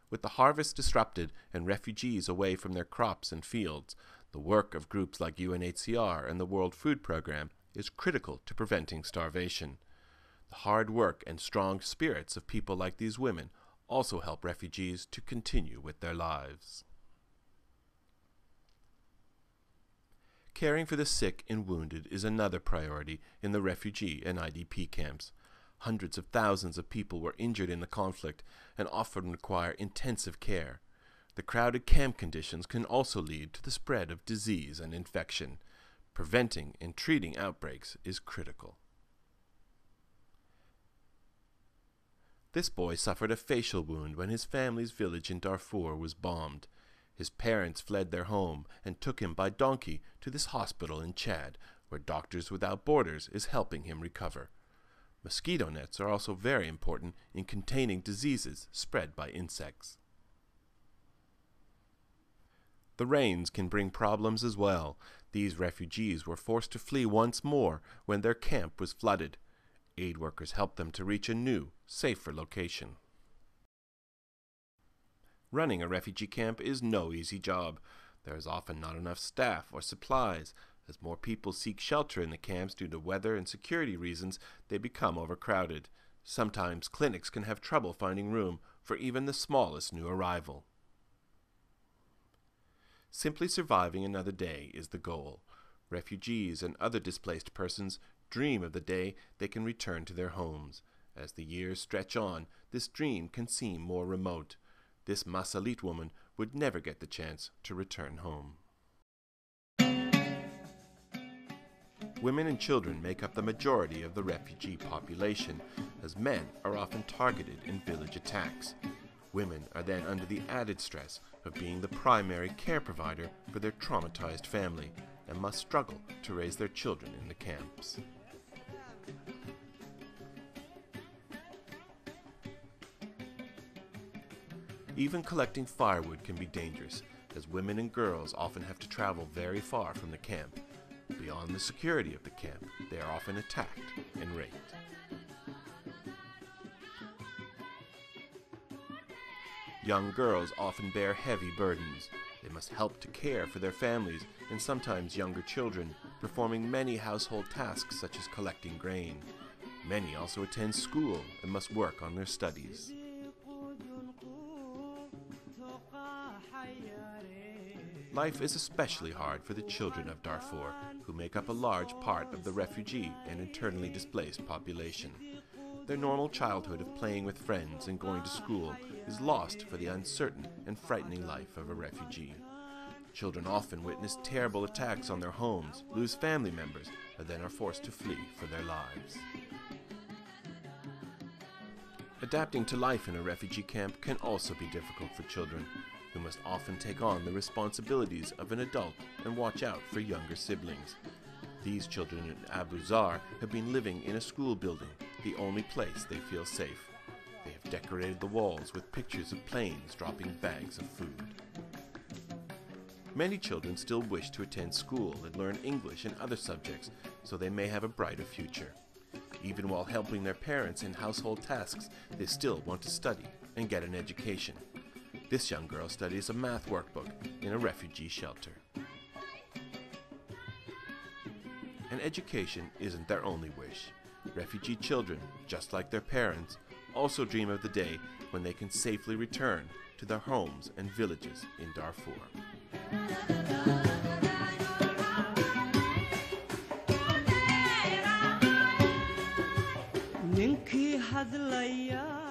With the harvest disrupted and refugees away from their crops and fields, the work of groups like UNHCR and the World Food Programme is critical to preventing starvation. The hard work and strong spirits of people like these women also help refugees to continue with their lives. Caring for the sick and wounded is another priority in the refugee and IDP camps. Hundreds of thousands of people were injured in the conflict and often require intensive care. The crowded camp conditions can also lead to the spread of disease and infection. Preventing and treating outbreaks is critical. This boy suffered a facial wound when his family's village in Darfur was bombed. His parents fled their home and took him by donkey to this hospital in Chad, where Doctors Without Borders is helping him recover. Mosquito nets are also very important in containing diseases spread by insects. The rains can bring problems as well. These refugees were forced to flee once more when their camp was flooded. Aid workers helped them to reach a new, safer location. Running a refugee camp is no easy job. There is often not enough staff or supplies. As more people seek shelter in the camps due to weather and security reasons, they become overcrowded. Sometimes clinics can have trouble finding room for even the smallest new arrival. Simply surviving another day is the goal. Refugees and other displaced persons dream of the day they can return to their homes. As the years stretch on, this dream can seem more remote. This Masalit woman would never get the chance to return home. Women and children make up the majority of the refugee population, as men are often targeted in village attacks. Women are then under the added stress of being the primary care provider for their traumatized family and must struggle to raise their children in the camps. Even collecting firewood can be dangerous, as women and girls often have to travel very far from the camp. Beyond the security of the camp, they are often attacked and raped. Young girls often bear heavy burdens. They must help to care for their families and sometimes younger children, performing many household tasks such as collecting grain. Many also attend school and must work on their studies. Life is especially hard for the children of Darfur, who make up a large part of the refugee and internally displaced population. Their normal childhood of playing with friends and going to school is lost for the uncertain and frightening life of a refugee. Children often witness terrible attacks on their homes, lose family members, and then are forced to flee for their lives. Adapting to life in a refugee camp can also be difficult for children, who must often take on the responsibilities of an adult and watch out for younger siblings. These children in Abu Zar have been living in a school building, the only place they feel safe. They have decorated the walls with pictures of planes dropping bags of food. Many children still wish to attend school and learn English and other subjects so they may have a brighter future. Even while helping their parents in household tasks, they still want to study and get an education. This young girl studies a math workbook in a refugee shelter. And education isn't their only wish. Refugee children, just like their parents, also dream of the day when they can safely return to their homes and villages in Darfur. ninkii hadlaya